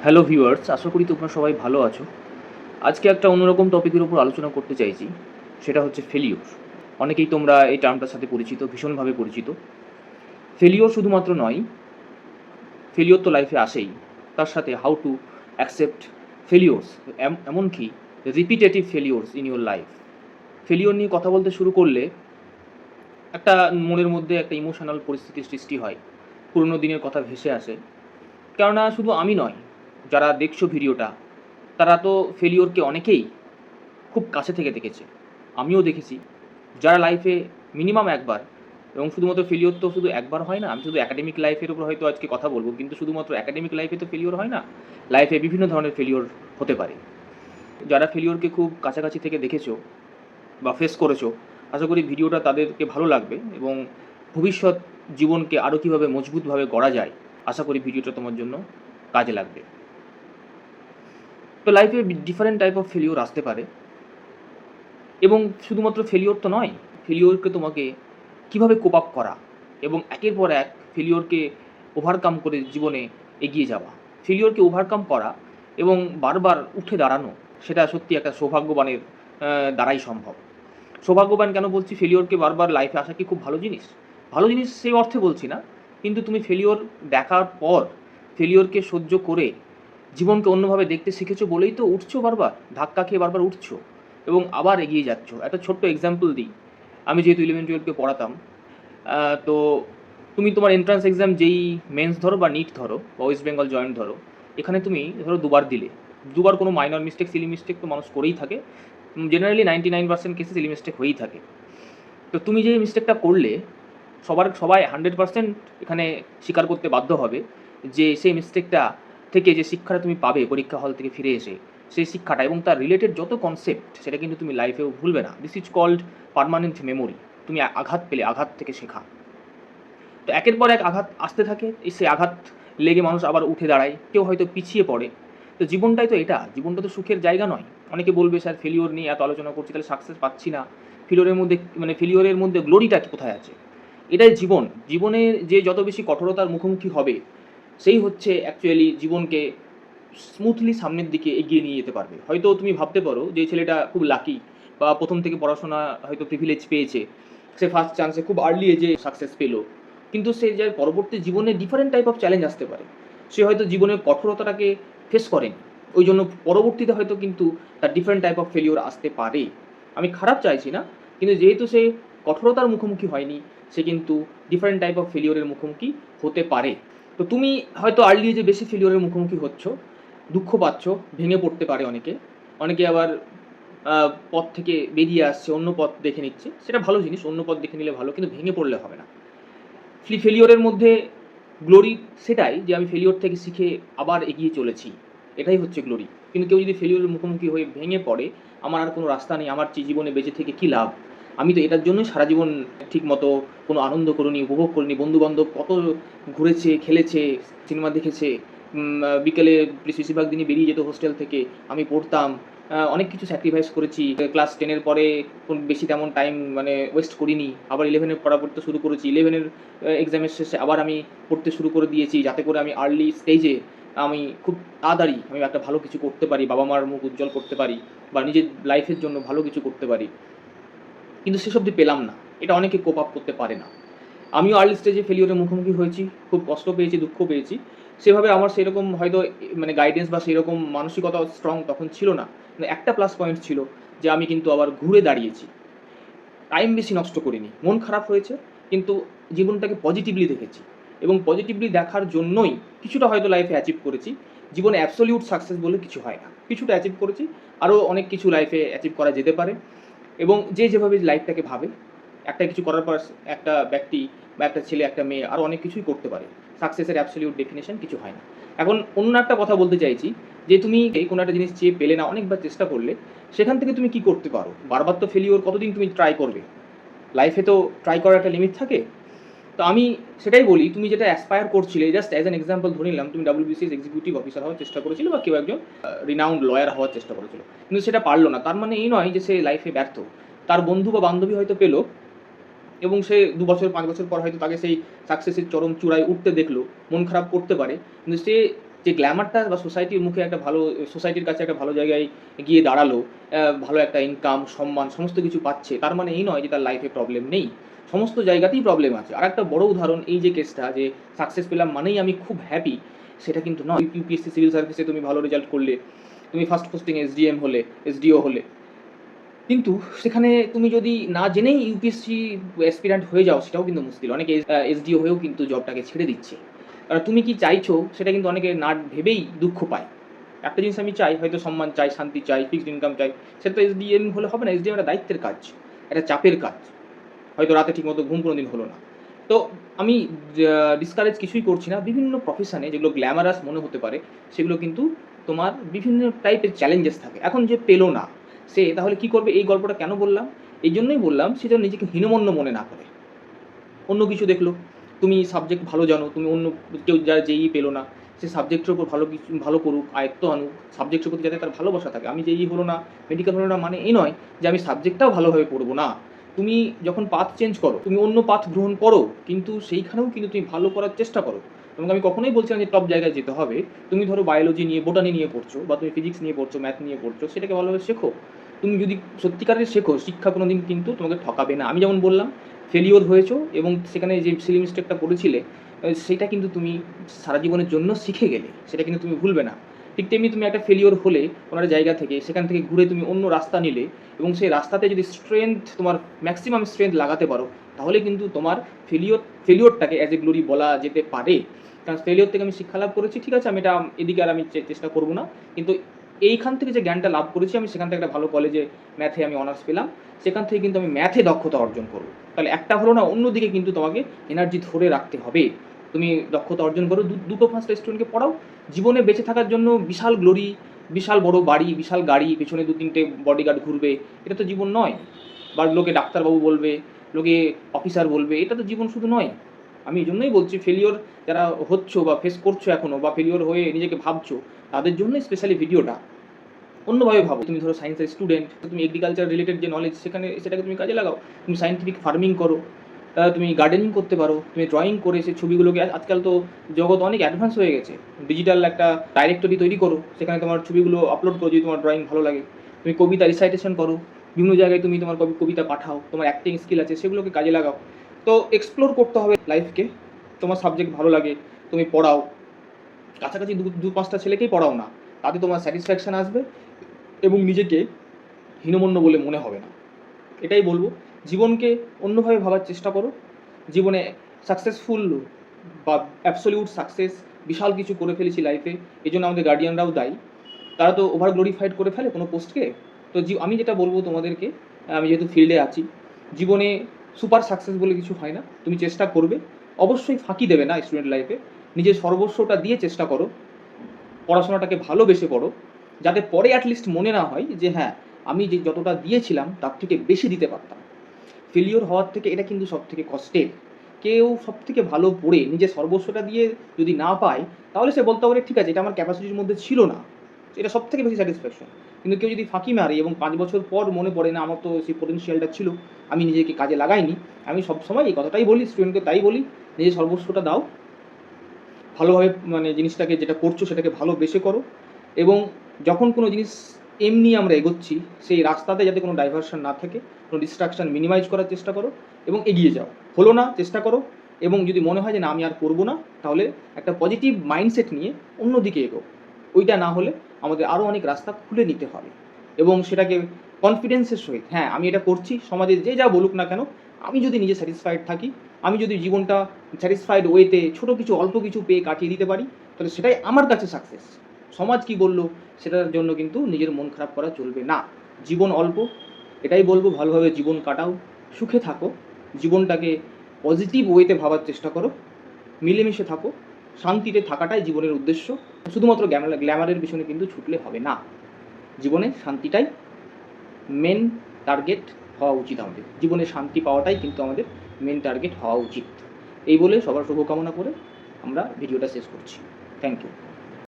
Hello viewers, আশা করি তোমরা সবাই ভালো আছো। আজকে একটা অন্যরকম টপিকের উপর আলোচনা করতে চাইছি, সেটা হচ্ছে ফেলিওর। অনেকেই তোমরা এই টার্মটার সাথে পরিচিত, ভীষণভাবে পরিচিত। ফেলিওর শুধুমাত্র নয়, ফেলিওর তো লাইফে আসেই, তার সাথে হাউ টু অ্যাকসেপ্ট ফেলিওরস, এমনকি repetitive failures in your life. Failure নিয়ে কথা বলতে শুরু করলে একটা মনের মধ্যে একটা ইমোশনাল পরিস্থিতির সৃষ্টি হয়, পুরোনো দিনের কথা ভেসে আসে। কেননা শুধু আমি নয়, যারা দেখছো ভিডিওটা, তারা তো ফেলিওরকে অনেকেই খুব কাছে থেকে দেখেছে। আমিও দেখেছি, যারা লাইফে মিনিমাম একবার, এবং শুধুমাত্র ফেলিওর তো শুধু একবার হয় না। আমি শুধু একাডেমিক লাইফের উপর হয়তো আজকে কথা বলবো, কিন্তু শুধুমাত্র একাডেমিক লাইফে তো ফেলিওর হয় না, লাইফে বিভিন্ন ধরনের ফেলিওর হতে পারে। যারা ফেলিওরকে খুব কাছাকাছি থেকে দেখেছো বা ফেস করেছো, আশা করি ভিডিওটা তাদেরকে ভালো লাগবে, এবং ভবিষ্যৎ জীবনকে আরও কীভাবে মজবুতভাবে গড়া যায়, আশা করি ভিডিওটা তোমার জন্য কাজে লাগবে। তো লাইফে ডিফারেন্ট টাইপ অফ ফেলিওর আসতে পারে, এবং শুধুমাত্র ফেলিওর তো নয়, ফেলিওরকে তোমাকে কীভাবে কোপ আপ করা এবং একের পর এক ফেলিওরকে ওভারকাম করে জীবনে এগিয়ে যাওয়া। ফেলিওরকে ওভারকাম করা এবং বারবার উঠে দাঁড়ানো, সেটা সত্যি একটা সৌভাগ্যবানের দ্বারাই সম্ভব। সৌভাগ্যবান কেন বলছি? ফেলিওরকে বারবার লাইফে আসা কি খুব ভালো জিনিস? ভালো জিনিস সেই অর্থে বলছি না, কিন্তু তুমি ফেলিওর দেখার পর ফেলিওরকে সহ্য করে জীবনকে অন্যভাবে দেখতে শিখেছো বলেই তো উঠছো বারবার, ধাক্কা খেয়ে বারবার উঠছো এবং আবার এগিয়ে যাচ্ছ। একটা ছোট্ট এক্সাম্পল দিই। আমি যেহেতু 11-12কে পড়াতাম, তো তুমি তোমার এন্ট্রান্স এক্সাম যেই মেন্স ধরো বা নিট ধরো বা ওয়েস্ট বেঙ্গল জয়েন্ট ধরো, এখানে তুমি ধরো দুবার দিলে, দুবার কোনো মাইনর মিস্টেক, সিলি মিস্টেক তো মানুষ করেই থাকে। জেনারেলি 99% কেসে সিলি মিস্টেক হয়েই থাকে। তো তুমি যে মিস্টেকটা করলে, সবাই 100% এখানে স্বীকার করতে বাধ্য হবে যে সেই মিস্টেকটা থেকে যে শিক্ষাটা তুমি পাবে পরীক্ষা হল থেকে ফিরে এসে, সেই শিক্ষাটা এবং তার রিলেটেড যত কনসেপ্ট, সেটা কিন্তু তুমি লাইফেও ভুলবে না। This is called permanent memory. তুমি আঘাত পেলে আঘাত থেকে শেখা। তো একের পর এক আঘাত আসতে থাকে, সেই আঘাত লেগে মানুষ আবার উঠে দাঁড়ায়, কেউ হয়তো পিছিয়ে পড়ে। তো জীবনটাই তো এটা, জীবনটা তো সুখের জায়গা নয়। অনেকে বলবে, স্যার ফেলিওর নিয়ে এত আলোচনা করছি, তাহলে সাকসেস পাচ্ছি না, ফেলিওরের মধ্যে গ্লোরিটা কোথায় আছে? এটাই জীবন। জীবনের যে যত বেশি কঠোরতার মুখোমুখি হবে, সেই হচ্ছে অ্যাকচুয়ালি জীবনকে স্মুথলি সামনের দিকে এগিয়ে নিয়ে যেতে পারবে। হয়তো তুমি ভাবতে পারো যে ছেলেটা খুব লাকি, বা প্রথম থেকে পড়াশোনা হয়তো প্রিভিলেজ পেয়েছে, সে ফার্স্ট চান্সে খুব আর্লি এজে সাকসেস পেলো, কিন্তু সে যে পরবর্তী জীবনে ডিফারেন্ট টাইপ অফ চ্যালেঞ্জ আসতে পারে। সে হয়তো জীবনের কঠোরতাটাকে ফেস করেনি, ওই জন্য পরবর্তীতে হয়তো কিন্তু তার ডিফারেন্ট টাইপ অফ ফেলিওর আসতে পারে। আমি খারাপ চাইছি না, কিন্তু যেহেতু সে কঠোরতার মুখোমুখি হয়নি, সে কিন্তু ডিফারেন্ট টাইপ অফ ফেলিওরের মুখোমুখি হতে পারে। তো তুমি হয়তো আর্লি এজে বেশি ফেলিওরের মুখোমুখি হচ্ছ, দুঃখ পাচ্ছ, ভেঙে পড়তে পারে অনেকে। অনেকে আবার পথ থেকে বেরিয়ে আসছে, অন্য পথ দেখে নিচ্ছে, সেটা ভালো জিনিস, অন্য পথ দেখে নিলে ভালো, কিন্তু ভেঙে পড়লে হবে না। ফেলিওরের মধ্যে গ্লোরি সেটাই যে আমি ফেলিওর থেকে শিখে আবার এগিয়ে চলেছি, এটাই হচ্ছে গ্লোরি। কিন্তু কেউ যদি ফেলিওরের মুখোমুখি হয়ে ভেঙে পড়ে, আমার আর কোনো রাস্তা নেই, আমার জীবনে বেঁচে থেকে কী লাভ? আমি তো এটার জন্যই সারা জীবন ঠিকমতো কোনো আনন্দ করিনি, উপভোগ করিনি। বন্ধুবান্ধব কত ঘুরেছে, খেলেছে, সিনেমা দেখেছে, বিকেলে বেশিরভাগ দিনই বেরিয়ে যেত হোস্টেল থেকে, আমি পড়তাম, অনেক কিছু স্যাক্রিফাইস করেছি। ক্লাস 10-এর পরে বেশি তেমন টাইম ওয়েস্ট করিনি। আবার 11-এর পড়া পড়তে শুরু করেছি। 11-এর এক্সামের শেষে আবার আমি পড়তে শুরু করে দিয়েছি, যাতে করে আমি আর্লি স্টেজে আমি খুব তাড়াতাড়ি আমি একটা ভালো কিছু করতে পারি, বাবা মার মুখ উজ্জ্বল করতে পারি, বা নিজের লাইফের জন্য ভালো কিছু করতে পারি। কিন্তু সেসব দিয়ে পেলাম না। এটা অনেকে কোপ আপ করতে পারে না। আমিও আর্লি স্টেজে ফেলিওরের মুখোমুখি হয়েছি, খুব কষ্ট পেয়েছি, দুঃখ পেয়েছি। সেভাবে আমার সেরকম হয়তো গাইডেন্স বা সেরকম মানসিকতা স্ট্রং তখন ছিল না। কিন্তু একটা প্লাস পয়েন্ট ছিল যে আমি কিন্তু আবার ঘুরে দাঁড়িয়েছি। টাইম বেশি নষ্ট করিনি। মন খারাপ হয়েছে, কিন্তু জীবনটাকে পজিটিভলি দেখেছি, এবং পজিটিভলি দেখার জন্যই কিছুটা হয়তো লাইফে অ্যাচিভ করেছি। জীবনে অ্যাবসোলিউট সাকসেস বলে কিছু হয় না। কিছুটা অ্যাচিভ করেছি, আরও অনেক কিছু লাইফে অ্যাচিভ করা যেতে পারে। এবং যে যেভাবে লাইফটাকে ভাবে, একটা কিছু করার পর একটা ব্যক্তি বা একটা ছেলে, একটা মেয়ে আরও অনেক কিছুই করতে পারে। সাকসেসের অ্যাবসলিউট ডেফিনেশন কিছু হয় না। এখন অন্য একটা কথা বলতে চাইছি, যে তুমি এই কোনো একটা জিনিস চেয়ে পেলে না, অনেকবার চেষ্টা করলে, সেখান থেকে তুমি কি করতে পারো? বারবার তো ফেলিওর কতদিন তুমি ট্রাই করবে? লাইফে তো ট্রাই করার একটা লিমিট থাকে। তো আমি সেটাই বলি, তুমি যেটা অ্যাসপায়ার করছিলে, জাস্ট অ্যাজ অ্যান এক্সাম্পল ধরে নিলাম, তুমি ডাব্লিউবিসিএস এক্সিকিউটিভ অফিসার হওয়ার চেষ্টা করেছিলে, বা কেউ একজন রিনাউন্ড লয়ার হওয়ার চেষ্টা করেছিল, কিন্তু সেটা পারলো না। তার মানে এই নয় যে সে লাইফে ব্যর্থ। তার বন্ধু বা বান্ধবী হয়তো পেলো, এবং সে 2 বছর 5 বছর পর হয়তো তাকে সেই সাকসেসের চরম চূড়ায় উঠতে দেখলো, মন খারাপ করতে পারে, কিন্তু সে যে গ্ল্যামারটা বা সোসাইটির মুখে একটা ভালো, সোসাইটির কাছে একটা ভালো জায়গায় গিয়ে দাঁড়ালো, ভালো একটা ইনকাম, সম্মান সমস্ত কিছু পাচ্ছে, তার মানে এই নয় যে তার লাইফে প্রবলেম নেই। সমস্ত জায়গাতেই প্রবলেম আছে। আর একটা বড় উদাহরণ এই যে কেসটা, যে সাকসেস পেলাম মানেই আমি খুব হ্যাপি, সেটা কিন্তু নয়। ইউপিএসসি সিভিল সার্ভিসে তুমি ভালো রেজাল্ট করলে, তুমি ফার্স্ট পোস্টিং এসডিএম হলে, এসডিও হলে, কিন্তু সেখানে তুমি যদি না জেনেই ইউপিএসসি অ্যাসপিরেন্ট হয়ে যাও, সেটাও কিন্তু মুশকিল। অনেকে এসডিও হয়েও কিন্তু জবটাকে ছেড়ে দিচ্ছে। কারণ তুমি কি চাইছো সেটা কিন্তু অনেকে না ভেবেই দুঃখ পায়। একটা জিনিস আমি চাই, হয়তো সম্মান চাই, শান্তি চাই, ফিক্সড ইনকাম চাই, সেটা তো এসডিএম হলে হবে না। এসডিএম একটা দায়িত্বের কাজ, একটা চাপের কাজ। হয়তো রাতে ঠিকমতো ঘুম কোনো দিন হলো না। তো আমি ডিসকারেজ কিছুই করছি না। বিভিন্ন প্রফেশনে যেগুলো গ্ল্যামারাস মনে হতে পারে, সেগুলো কিন্তু তোমার বিভিন্ন টাইপের চ্যালেঞ্জেস থাকে। এখন যে পেলো না, সে তাহলে কি করবে? এই গল্পটা কেন বললাম? এই জন্যই বললাম, সে যেন নিজেকে হীনমন্য মনে না করে। অন্য কিছু দেখলো, তুমি সাবজেক্ট ভালো জানো, তুমি অন্য কেউ যারা যেই পেলো না, সে সাবজেক্টের উপর ভালো কিছু ভালো করুক, আয়ত্ত আনুক, সাবজেক্টের প্রতি যাতে তার ভালোবাসা থাকে। আমি যেই হলো না, মেডিকেল হলো না, মানে এই নয় যে আমি সাবজেক্টটাও ভালোভাবে পড়বো না। তুমি যখন পাথ চেঞ্জ করো, তুমি অন্য পাথ গ্রহণ করো, কিন্তু সেইখানেও কিন্তু তুমি ভালো করার চেষ্টা করো। তোমাকে আমি কখনোই বলছি না যে টপ জায়গায় যেতে হবে। তুমি ধরো বায়োলজি নিয়ে, বোটানি নিয়ে পড়ছো, বা তুমি ফিজিক্স নিয়ে পড়ছো, ম্যাথ নিয়ে পড়ছো, সেটাকে ভালোভাবে শেখো। তুমি যদি সত্যিকারের শেখো, শিক্ষা কোনো দিন কিন্তু তোমাকে ঠকাবে না। আমি যেমন বললাম, ফেলিওর হয়েছো এবং সেখানে যে সিলি মিস্টেকটা করেছিলে, সেটা কিন্তু তুমি সারা জীবনের জন্য শিখে গেলে, সেটা কিন্তু তুমি ভুলবে না। ঠিক তেমনি তুমি একটা ফেলিওর হলে কোনো একটা জায়গা থেকে, সেখান থেকে ঘুরে তুমি অন্য রাস্তা নিলে, এবং সেই রাস্তাতে যদি স্ট্রেংথ, তোমার ম্যাক্সিমাম স্ট্রেংথ লাগাতে পারো, তাহলে কিন্তু তোমার ফেলিওরটাকে অ্যাজ এ গ্লোরি বলা যেতে পারে। কারণ ফেলিওর থেকে আমি শিক্ষা লাভ করেছি, ঠিক আছে, আমি এটা এদিকে আর আমি চেষ্টা করবো না, কিন্তু এইখান থেকে যে জ্ঞানটা লাভ করেছি, আমি সেখান থেকে একটা ভালো কলেজে ম্যাথে আমি অনার্স পেলাম, সেখান থেকে কিন্তু আমি ম্যাথে দক্ষতা অর্জন করবো। তাহলে একটা হলো না, অন্যদিকে কিন্তু তোমাকে এনার্জি ধরে রাখতে হবে। তুমি দক্ষতা অর্জন করো, দুটো পাঁচটা স্টুডেন্টকে পড়াও। জীবনে বেঁচে থাকার জন্য বিশাল গ্লোরি, বিশাল বড় বাড়ি, বিশাল গাড়ি, পেছনে 2-3টে বডিগার্ড ঘুরবে, এটা তো জীবন নয়। বা লোকে ডাক্তারবাবু বলবে, লোকে অফিসার বলবে, এটা তো জীবন শুধু নয়। আমি এই জন্যই বলছি, ফেলিওর যারা হচ্ছ বা ফেস করছো এখনও, বা ফেলিওর হয়ে নিজেকে ভাবছো, তাদের জন্যই স্পেশালি ভিডিওটা। অন্যভাবে ভাবো, তুমি ধরো সায়েন্সের স্টুডেন্ট, তুমি এগ্রিকালচার রিলেটেড যে নলেজ, সেটাকে তুমি কাজে লাগাও। তুমি সায়েন্টিফিক ফার্মিং করো, তুমি গার্ডেনিং করতে পারো, তুমি ড্রয়িং করে সেই ছবিগুলোকে, আজকাল তো জগৎ অনেক অ্যাডভান্স হয়ে গেছে, ডিজিটাল একটা ডাইরেক্টরি তৈরি করো, সেখানে তোমার ছবিগুলো আপলোড করো যদি তোমার ড্রয়িং ভালো লাগে। তুমি কবিতা রিসাইটেশন করো, বিভিন্ন জায়গায় তুমি তোমার কবিতা পাঠাও, তোমার অ্যাক্টিং স্কিল আছে, সেগুলোকে কাজে লাগাও। তো এক্সপ্লোর করতে হবে লাইফকে। তোমার সাবজেক্ট ভালো লাগে, তুমি পড়াও, কাছাকাছি 2-5টা ছেলেকেই পড়াও না, তাতে তোমার স্যাটিসফ্যাকশান আসবে এবং নিজেকে হীনমন্য বলে মনে হবে না। এটাই বলবো, জীবনকে অন্যভাবে ভাবার চেষ্টা করো। জীবনে সাকসেসফুল বা অ্যাবসলিউট সাকসেস, বিশাল কিছু করে ফেলেছি লাইফে, এই জন্য আমাদের গার্ডিয়ানরাও দায়ী। তারা তো ওভার গ্লোরিফাইড করে ফেলে কোনো পোস্টকে। তো আমি যেটা বলবো তোমাদেরকে, আমি যেহেতু ফিল্ডে আছি, জীবনে সুপার সাকসেস বলে কিছু হয় না। তুমি চেষ্টা করবে, অবশ্যই ফাঁকি দেবে না স্টুডেন্ট লাইফে, নিজের সর্বস্বটা দিয়ে চেষ্টা করো, পড়াশোনাটাকে ভালোবেসে পড়ো, যাতে পরে অ্যাটলিস্ট মনে না হয় যে হ্যাঁ, আমি যে যতটা দিয়েছিলাম তার থেকে বেশি দিতে পারতাম। ফেলিওর হওয়ার থেকে এটা কিন্তু সব থেকে কষ্টের। কেউ সব থেকে ভালো পড়ে নিজের সর্বস্বটা দিয়ে যদি না পায়, তাহলে সে বলতে পারে ঠিক আছে, এটা আমার ক্যাপাসিটির মধ্যে ছিল না, এটা সব থেকে বেশি স্যাটিসফ্যাকশন। কিন্তু কেউ যদি ফাঁকি মারে এবং 5 বছর পর মনে পড়ে না আমার তো সেই পোটেনশিয়ালটা ছিল, আমি নিজেকে কাজে লাগাইনি, আমি সবসময় এই কথাটাই বলি স্টুডেন্টকে, তাই বলি, নিজের সর্বস্বটা দাও, ভালোভাবে মানে জিনিসটাকে যেটা করছো সেটাকে ভালোবেসে করো। এবং যখন কোনো জিনিস এমনি আমরা এগোচ্ছি, সেই রাস্তাতে যাতে কোনো ডাইভারশন না থাকে, কোনো ডিস্ট্রাকশান মিনিমাইজ করার চেষ্টা করো এবং এগিয়ে যাও। হলো না, চেষ্টা করো, এবং যদি মনে হয় যে না আমি আর করবো না, তাহলে একটা পজিটিভ মাইন্ডসেট নিয়ে অন্যদিকে এগো। ওইটা না হলে আমাদের আরও অনেক রাস্তা খুলে নিতে হবে, এবং সেটাকে কনফিডেন্সের সহিত, হ্যাঁ আমি এটা করছি, সমাজে যে যা বলুক না কেন, আমি যদি নিজে স্যাটিসফাইড থাকি, আমি যদি জীবনটা স্যাটিসফাইড ওয়েতে ছোটো কিছু, অল্প কিছু পেয়ে কাটিয়ে দিতে পারি, তাহলে সেটাই আমার কাছে সাকসেস। সমাজ কি বললো সেটার জন্য কিন্তু নিজের মন খারাপ করা চলবে না। জীবন অল্প, এটাই বলবো, ভালোভাবে জীবন কাটাও, সুখে থাকো, জীবনটাকে পজিটিভ ওয়েতে ভাবার চেষ্টা করো, মিলেমিশে থাকো, শান্তিতে থাকাটাই জীবনের উদ্দেশ্য। শুধুমাত্র গ্ল্যামারের পিছনে কিন্তু ছুটলে হবে না। জীবনে শান্তিটাই মেন টার্গেট হওয়া উচিত আমাদের। জীবনে শান্তি পাওয়াটাই কিন্তু আমাদের মেন টার্গেট হওয়া উচিত। এই বলে সবার শুভকামনা করে আমরা ভিডিওটা শেষ করছি। Thank you.